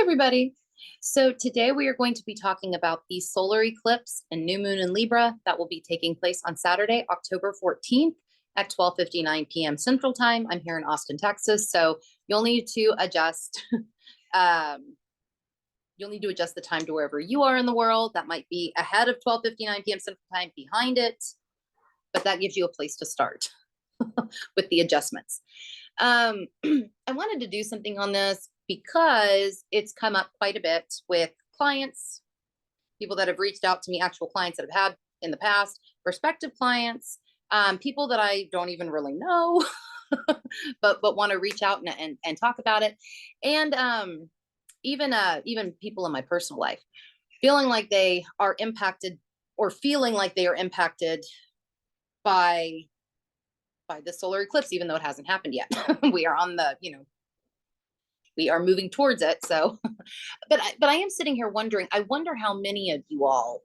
everybody. So today we are going to be talking about the solar eclipse and new moon in Libra that will be taking place on Saturday, October 14th at 12:59 p.m. Central Time. I'm here in Austin, Texas, so you'll need to adjust. You'll need to adjust the time to wherever you are in the world. That might be ahead of 12:59 p.m. Central Time, behind it, but that gives you a place to start with the adjustments. I wanted to do something on this because it's come up quite a bit with clients, people that have reached out to me, actual clients that have had in the past, prospective clients, people that I don't even really know, but want to reach out and talk about it. And even people in my personal life feeling like they are impacted or feeling like they are impacted by the solar eclipse, even though it hasn't happened yet. We are on the, we are moving towards it. So, but I am sitting here wondering, I wonder how many of you all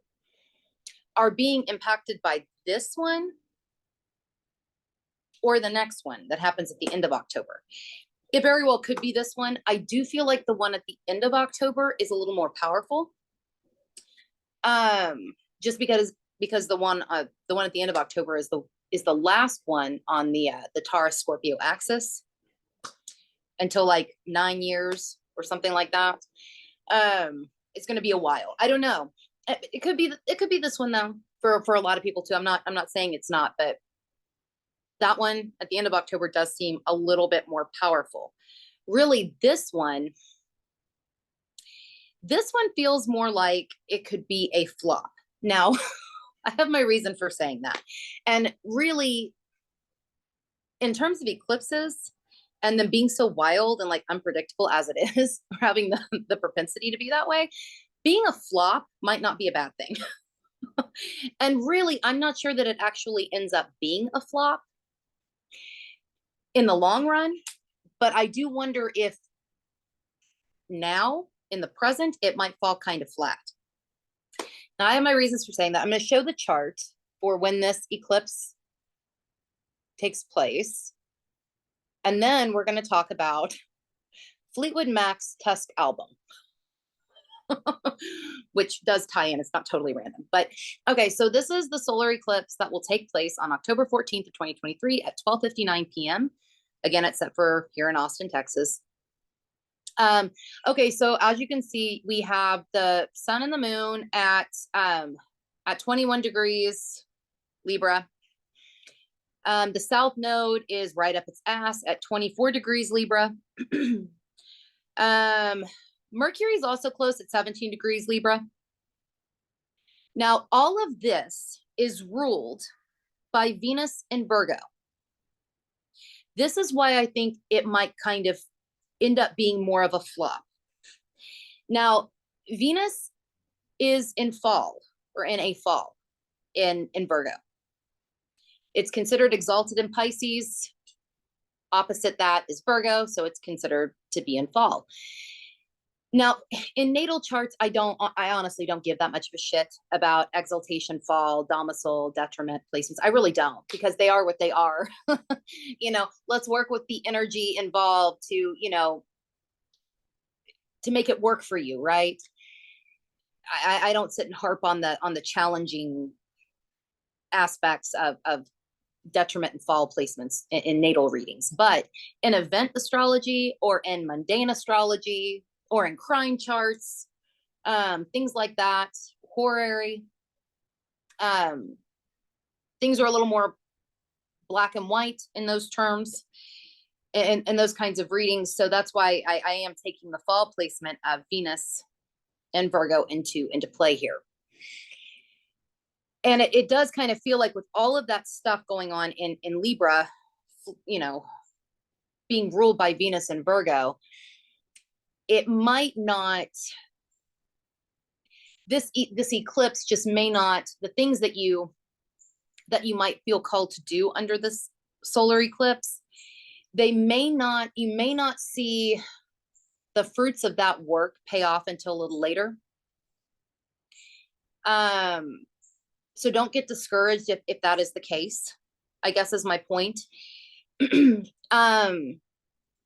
are being impacted by this one or the next one that happens at the end of October. It very well could be this one. I do feel like the one at the end of October is a little more powerful. Just because the one at the end of October is the last one on the Taurus Scorpio axis until like 9 years or something like that. It's going to be a while. I don't know. It could be this one though for a lot of people too. I'm not saying it's not, but that one at the end of October does seem a little bit more powerful. Really, this one feels more like it could be a flop. Now, I have my reason for saying that. And really, in terms of eclipses and them being so wild and like unpredictable as it is, or having the propensity to be that way, being a flop might not be a bad thing. And really, I'm not sure that it actually ends up being a flop in the long run, but I do wonder if now, in the present, it might fall kind of flat. Now, I have my reasons for saying that. I'm going to show the chart for when this eclipse takes place. And then we're going to talk about Fleetwood Mac's Tusk album, which does tie in. It's not totally random. But okay, so this is the solar eclipse that will take place on October 14th of 2023 at 12:59 p.m. Again, it's set for here in Austin, Texas. Okay, so as you can see, we have the sun and the moon at 21 degrees Libra. The south node is right up its ass at 24 degrees Libra. Mercury is also close at 17 degrees Libra. Now, all of this is ruled by Venus in Virgo. This is why I think it might kind of end up being more of a flop. Now, Venus is in fall or in a fall in Virgo. It's considered exalted in Pisces. Opposite that is Virgo, so it's considered to be in fall. Now, in natal charts, I honestly don't give that much of a shit about exaltation, fall, domicile, detriment, placements. I really don't, because they are what they are. Let's work with the energy involved to make it work for you, right? I don't sit and harp on the challenging aspects of detriment and fall placements in natal readings. But in event astrology or in mundane astrology, or in crime charts, things like that, horary, things are a little more black and white in those terms, and those kinds of readings. So that's why I am taking the fall placement of Venus and Virgo into play here. And it does kind of feel like with all of that stuff going on in Libra, being ruled by Venus and Virgo, it might not, this eclipse just may not, the things that you might feel called to do under this solar eclipse, you may not see the fruits of that work pay off until a little later. So don't get discouraged if that is the case, I guess is my point. And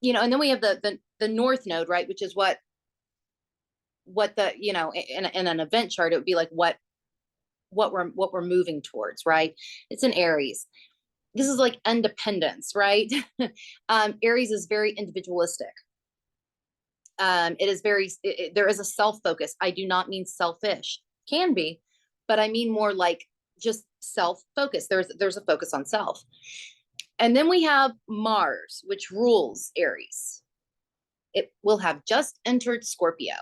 then we have the north node, right, which is what what the, you know, in an event chart, it would be like what we're moving towards, right? It's in Aries. This is like independence, right? Aries is very individualistic. It is very, there is a self-focus. I do not mean selfish, can be, but I mean more like just self-focus. There's a focus on self. And then we have Mars, which rules Aries. It will have just entered Scorpio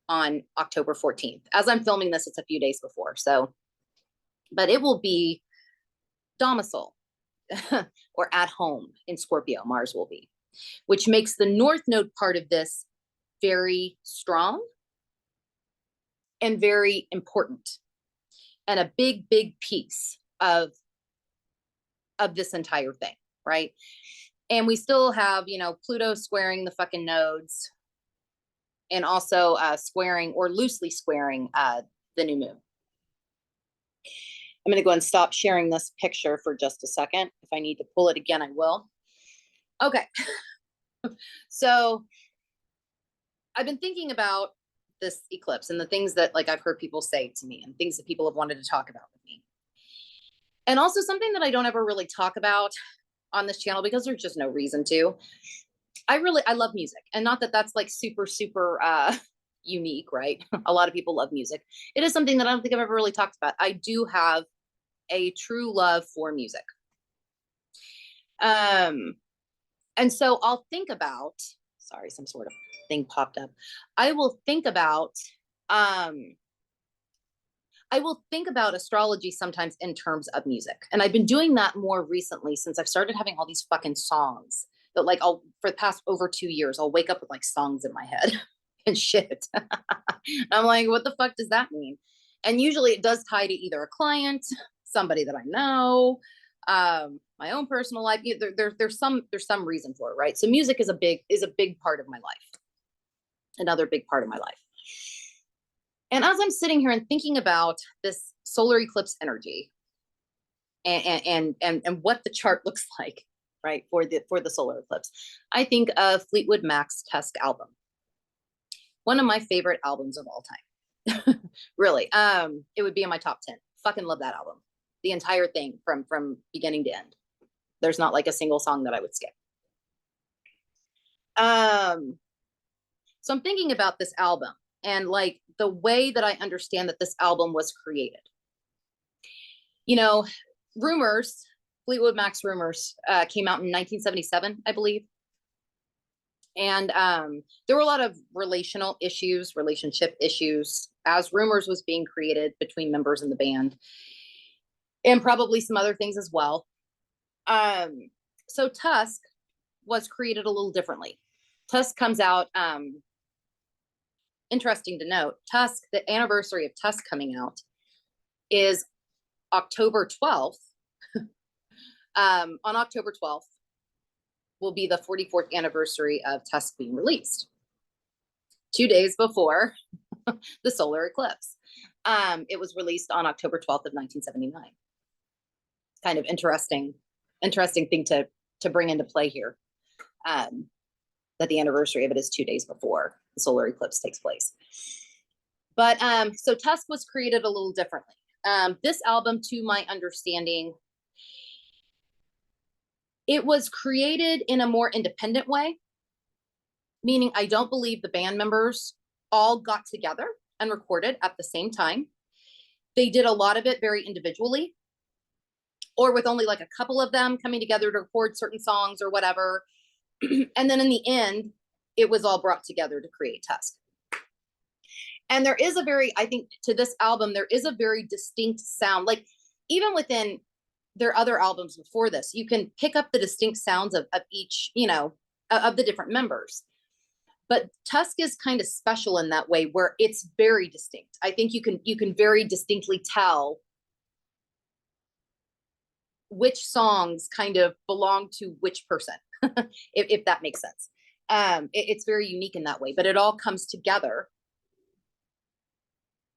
on October 14th. As I'm filming this, it's a few days before. So, but it will be domicile or at home in Scorpio, Mars will be, which makes the North Node part of this very strong and very important and a big, big piece of this entire thing, right? And we still have, you know, Pluto squaring the fucking nodes and also squaring or loosely squaring the new moon. I'm going to go and stop sharing this picture for just a second. If I need to pull it again, I will. Okay. So I've been thinking about this eclipse and the things that like I've heard people say to me and things that people have wanted to talk about with me. And also something that I don't ever really talk about on this channel because there's just no reason to. I love music, and not that that's like super unique, right? A lot of people love music. It is something that I don't think I've ever really talked about. I do have a true love for music. And so I'll think about, sorry, some sort of thing popped up. I will think about astrology sometimes in terms of music. And I've been doing that more recently since I've started having all these fucking songs that like for the past over 2 years, I'll wake up with like songs in my head and shit. I'm like, what the fuck does that mean? And usually it does tie to either a client, somebody that I know, my own personal life. There's some reason for it, right? So music is a big part of my life. Another big part of my life. And as I'm sitting here and thinking about this solar eclipse energy and what the chart looks like, right, for the solar eclipse, I think of Fleetwood Mac's Tusk album. One of my favorite albums of all time. Really. It would be in my top 10. Fucking love that album. The entire thing from beginning to end. There's not like a single song that I would skip. So I'm thinking about this album and like the way that I understand that this album was created. You know, Rumors, Fleetwood Mac's Rumors came out in 1977, I believe. And there were a lot of relationship issues as Rumors was being created between members in the band, and probably some other things as well. So Tusk was created a little differently. Tusk comes out, interesting to note, Tusk, the anniversary of Tusk coming out is October 12th. On October 12th will be the 44th anniversary of Tusk being released. 2 days before the solar eclipse. It was released on October 12th of 1979. Kind of interesting thing to bring into play here. That the anniversary of it is 2 days before the solar eclipse takes place. But so Tusk was created a little differently. This album, to my understanding, it was created in a more independent way, meaning I don't believe the band members all got together and recorded at the same time. They did a lot of it very individually, or with only like a couple of them coming together to record certain songs or whatever. And then in the end, it was all brought together to create Tusk. And there is I think to this album, there is a very distinct sound. Like even within their other albums before this, you can pick up the distinct sounds of each, you know, of the different members. But Tusk is kind of special in that way where it's very distinct. I think you can very distinctly tell which songs kind of belong to which person, if that makes sense. It's very unique in that way, but it all comes together.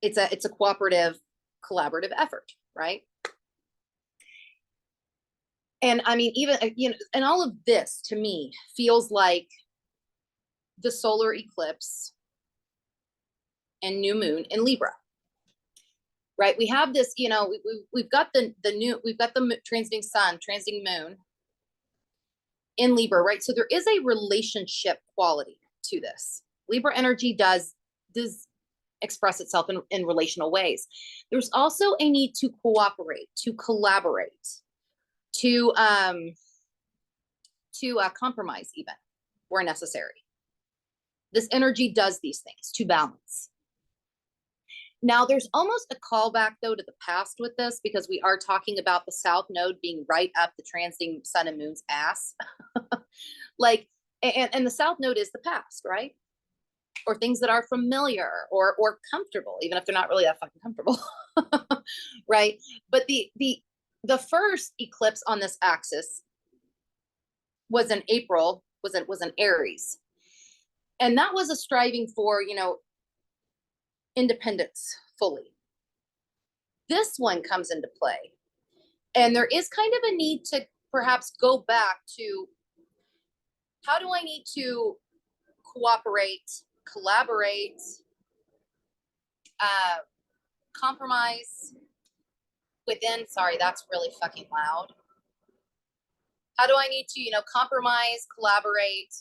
It's a collaborative effort, right? And I mean, even, you know, and all of this to me feels like the solar eclipse and new moon in Libra. Right? We have this, you know, we've got the transiting sun, transiting moon in Libra, right? So there is a relationship quality to this. Libra energy does express itself in relational ways. There's also a need to cooperate, to collaborate, to compromise even where necessary. This energy does these things to balance. Now, there's almost a callback, though, to the past with this, because we are talking about the South Node being right up the transiting sun and moon's ass. Like, and the South Node is the past, right? Or things that are familiar or comfortable, even if they're not really that fucking comfortable, right? But the first eclipse on this axis was in April, was in Aries. And that was a striving for, you know, independence fully. This one comes into play. And there is kind of a need to perhaps go back to, how do I need to cooperate, collaborate, compromise within, sorry, that's really fucking loud. How do I need to, you know, compromise, collaborate,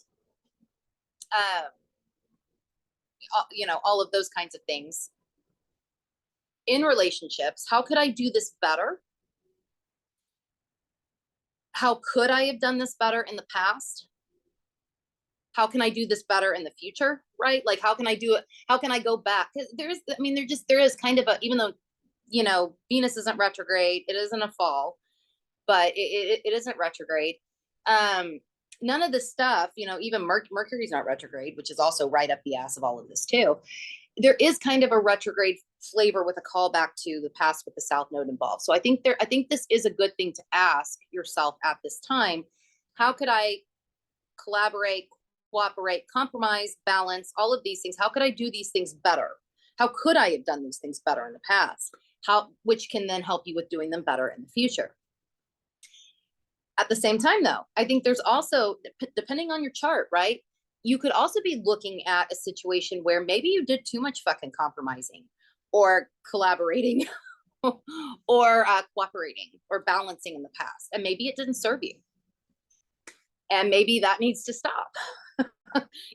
you know, all of those kinds of things in relationships? How could I do this better? How could I have done this better in the past? How can I do this better in the future? Right? Like, how can I do it? How can I go back? Because there is kind of a, even though, you know, Venus isn't retrograde, it isn't a fall, but it isn't retrograde. None of this stuff, you know, even Mercury's not retrograde, which is also right up the ass of all of this too. There is kind of a retrograde flavor with a callback to the past with the South Node involved. So I think this is a good thing to ask yourself at this time. How could I collaborate, cooperate, compromise, balance, all of these things? How could I do these things better? How could I have done these things better in the past? Which can then help you with doing them better in the future. At the same time, though, I think there's also, depending on your chart, right? You could also be looking at a situation where maybe you did too much fucking compromising or collaborating or cooperating or balancing in the past. And maybe it didn't serve you. And maybe that needs to stop.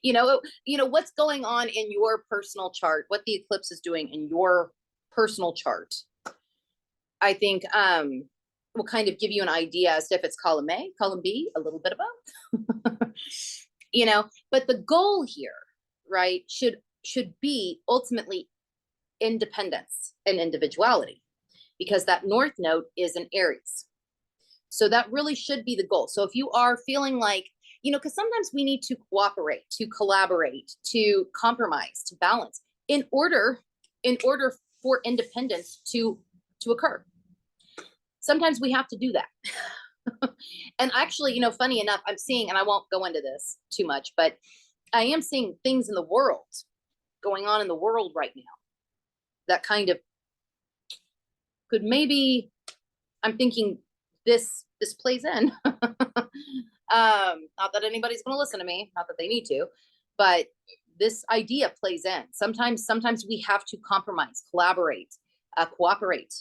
You know, what's going on in your personal chart, what the eclipse is doing in your personal chart, I think, will kind of give you an idea as to if it's column A, column B, a little bit of both. You know, but the goal here, right, should be ultimately independence and individuality, because that North Node is in Aries. So that really should be the goal. So if you are feeling like, you know, because sometimes we need to cooperate, to collaborate, to compromise, to balance in order for independence to occur. Sometimes we have to do that. And actually, you know, funny enough, I'm seeing, and I won't go into this too much, but I am seeing things in the world going on in the world right now that kind of could maybe, I'm thinking this plays in. Not that anybody's going to listen to me, not that they need to, but this idea plays in. Sometimes we have to compromise, collaborate, cooperate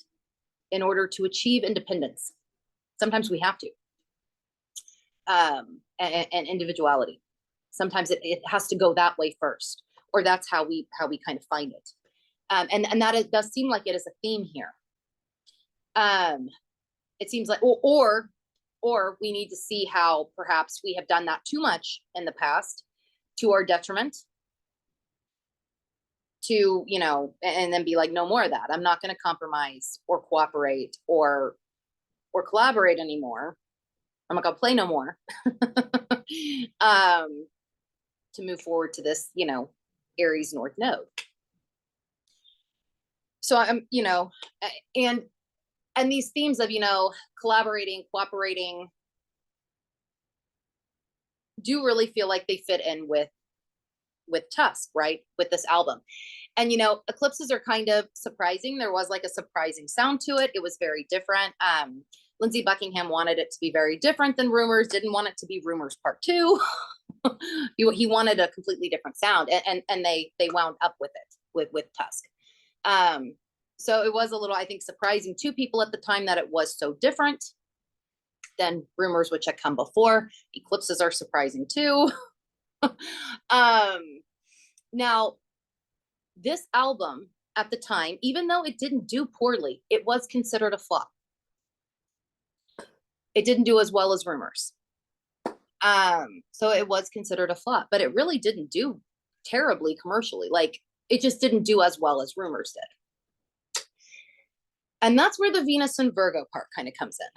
in order to achieve independence. Sometimes we have to. And individuality. Sometimes it has to go that way first, or that's how we kind of find it. And that does seem like it is a theme here. It seems like, or we need to see how perhaps we have done that too much in the past to our detriment, to, you know, and then be like, no more of that. I'm not going to compromise or cooperate or collaborate anymore. I'm not going to play no more. To move forward to this, you know, Aries North Node. So I'm, you know, and these themes of, you know, collaborating, cooperating do really feel like they fit in with Tusk, right? With this album. And, you know, eclipses are kind of surprising. There was like a surprising sound to it. It was very different. Lindsey Buckingham wanted it to be very different than Rumors, didn't want it to be Rumors Part 2. He wanted a completely different sound, and they wound up with it, with Tusk. So it was a little, I think, surprising to people at the time that it was so different than rumors which had come before. Eclipses are surprising too. Now, this album at the time, even though it didn't do poorly, it was considered a flop. It didn't do as well as rumors. So it was considered a flop, but it really didn't do terribly commercially. Like, it just didn't do as well as rumors did. And that's where the Venus and Virgo part kind of comes in.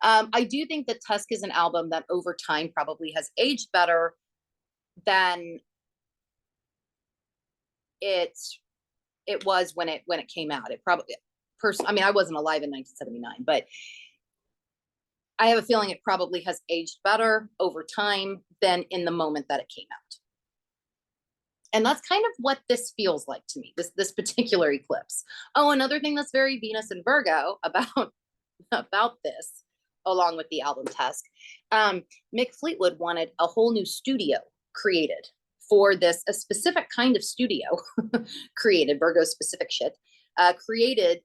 I do think that Tusk is an album that over time probably has aged better than it was when it came out. It probably, I mean, I wasn't alive in 1979, but I have a feeling it probably has aged better over time than in the moment that it came out. And that's kind of what this feels like to me, this particular eclipse. Oh, another thing that's very Venus and Virgo about this, along with the album Tusk, Mick Fleetwood wanted a whole new studio created for this, a specific kind of studio created, Virgo specific shit, created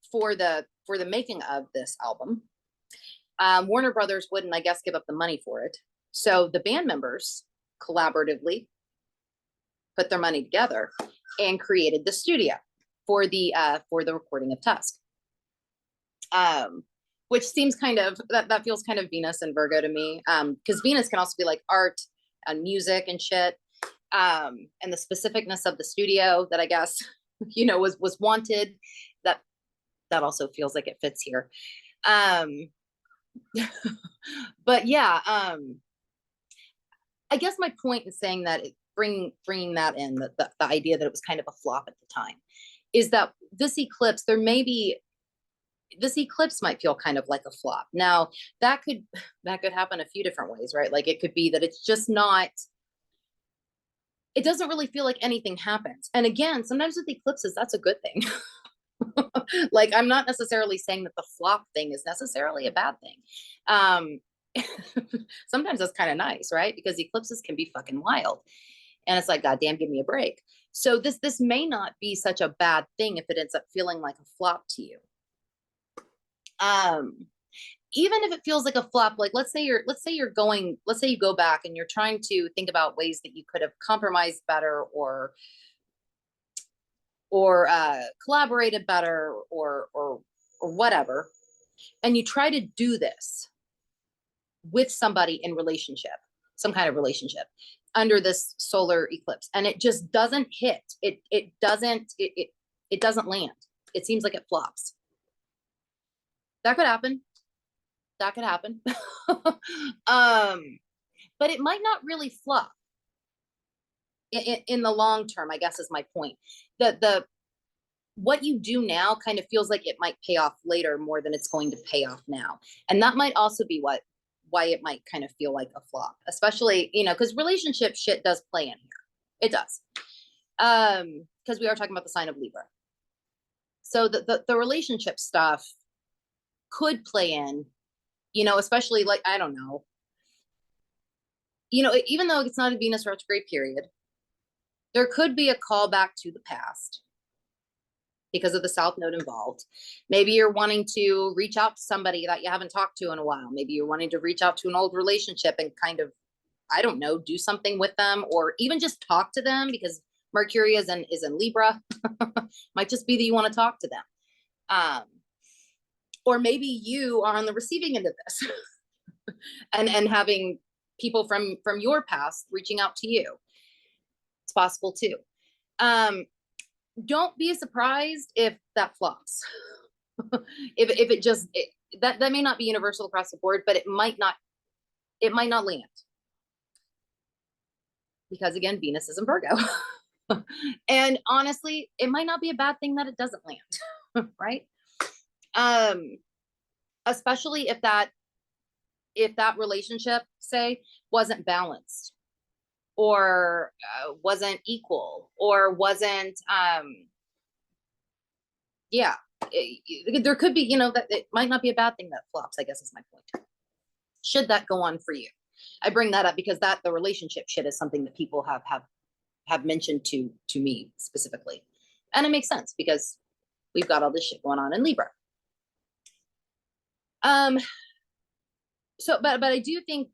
for the making of this album. Warner Brothers wouldn't, I guess, give up the money for it. So the band members collaboratively put their money together and created the studio for the recording of Tusk. Which seems kind of, that feels kind of Venus and Virgo to me. Because Venus can also be like art and music and shit. And the specificness of the studio that I guess, you know, was wanted. That also feels like it fits here. But yeah, I guess my point in saying that, bringing that in, the idea that it was kind of a flop at the time, is that this eclipse might feel kind of like a flop. Now, that could happen a few different ways, right? Like, it could be that it's just not, it doesn't really feel like anything happens. And again, sometimes with eclipses, that's a good thing. Like, I'm not necessarily saying that the flop thing is necessarily a bad thing. Sometimes that's kind of nice, right? Because eclipses can be fucking wild. And it's like, goddamn, give me a break. So this may not be such a bad thing if it ends up feeling like a flop to you. Even if it feels like a flop, like let's say you go back and you're trying to think about ways that you could have compromised better or collaborated better or whatever, and you try to do this with somebody in relationship, some kind of relationship, under this solar eclipse, and it just doesn't hit. It doesn't land. It seems like it flops. That could happen. But it might not really flop in the long term, I guess, is my point. What you do now kind of feels like it might pay off later more than it's going to pay off now. And that might also be why it might kind of feel like a flop, especially, you know, because relationship shit does play in here. It does. Because we are talking about the sign of Libra. So the relationship stuff could play in, you know, especially like, I don't know, you know, even though it's not a Venus retrograde period, there could be a callback to the past because of the South Node involved. Maybe you're wanting to reach out to somebody that you haven't talked to in a while. Maybe you're wanting to reach out to an old relationship and kind of, I don't know, do something with them, or even just talk to them because Mercury is in Libra. Might just be that you want to talk to them. Or maybe you are on the receiving end of this and having people from your past reaching out to you. It's possible too. Don't be surprised if that flops. if it just, that may not be universal across the board, but it might not land. Because again, Venus is in Virgo. And honestly, it might not be a bad thing that it doesn't land, right? Especially if that relationship, say, wasn't balanced or wasn't equal or wasn't, there could be, you know, that it might not be a bad thing that flops, I guess is my point. Should that go on for you? I bring that up because the relationship shit is something that people have have mentioned to me specifically. And it makes sense because we've got all this shit going on in Libra. So, but I do think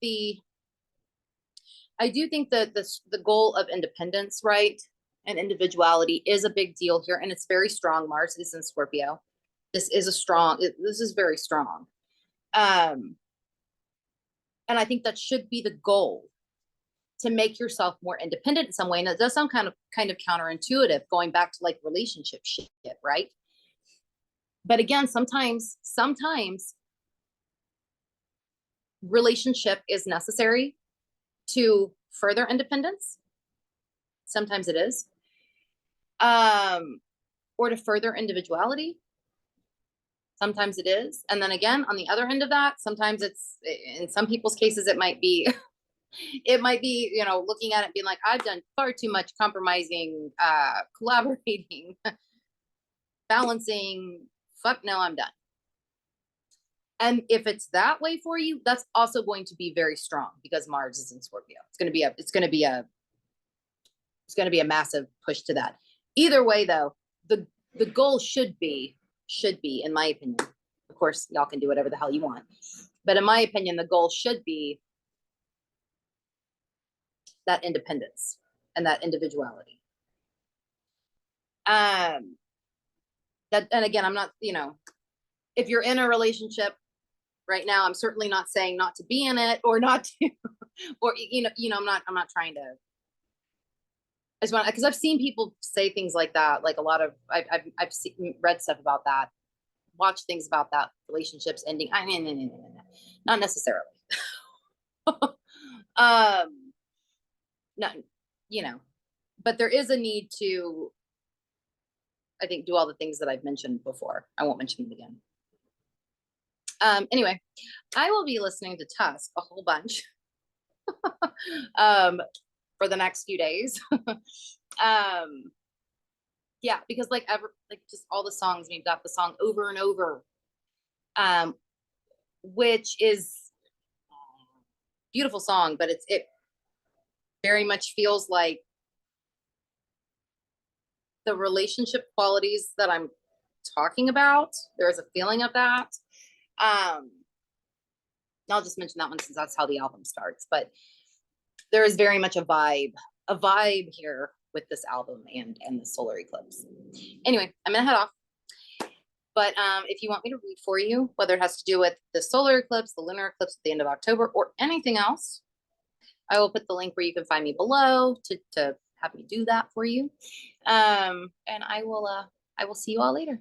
that the goal of independence, right, and individuality is a big deal here, and it's very strong. Mars is in Scorpio. This is very strong. And I think that should be the goal, to make yourself more independent in some way. And it does sound kind of counterintuitive, going back to like relationship shit, right? But again, sometimes relationship is necessary to further independence. Sometimes it is. Or to further individuality. Sometimes it is. And then again, on the other end of that, sometimes it's, in some people's cases, it might be, looking at it being like, I've done far too much compromising, collaborating, balancing, fuck no, I'm done. And if it's that way for you, that's also going to be very strong because Mars is in Scorpio. It's going to be a massive push to that. Either way though, the goal should be, in my opinion, of course, y'all can do whatever the hell you want, but in my opinion, the goal should be that independence and that individuality. And again, I'm not, if you're in a relationship right now, I'm certainly not saying not to be in it or not to, or, I'm not trying to, I just want, because I've seen people say things like that, like a lot of, I've read stuff about that, watched things about that, relationships ending. Not necessarily. Not, but there is a need to, I think, do all the things that I've mentioned before. I won't mention them again. Anyway, I will be listening to Tusk a whole bunch for the next few days. Yeah, because just all the songs, we've got the song Over and Over, which is a beautiful song, but it very much feels like the relationship qualities that I'm talking about. There's a feeling of that. I'll just mention that one since that's how the album starts, but there is very much a vibe here with this album and the solar eclipse. Anyway, I'm gonna head off. But if you want me to read for you, whether it has to do with the solar eclipse, the lunar eclipse at the end of October, or anything else, I will put the link where you can find me below to have me do that for you. And I will see you all later.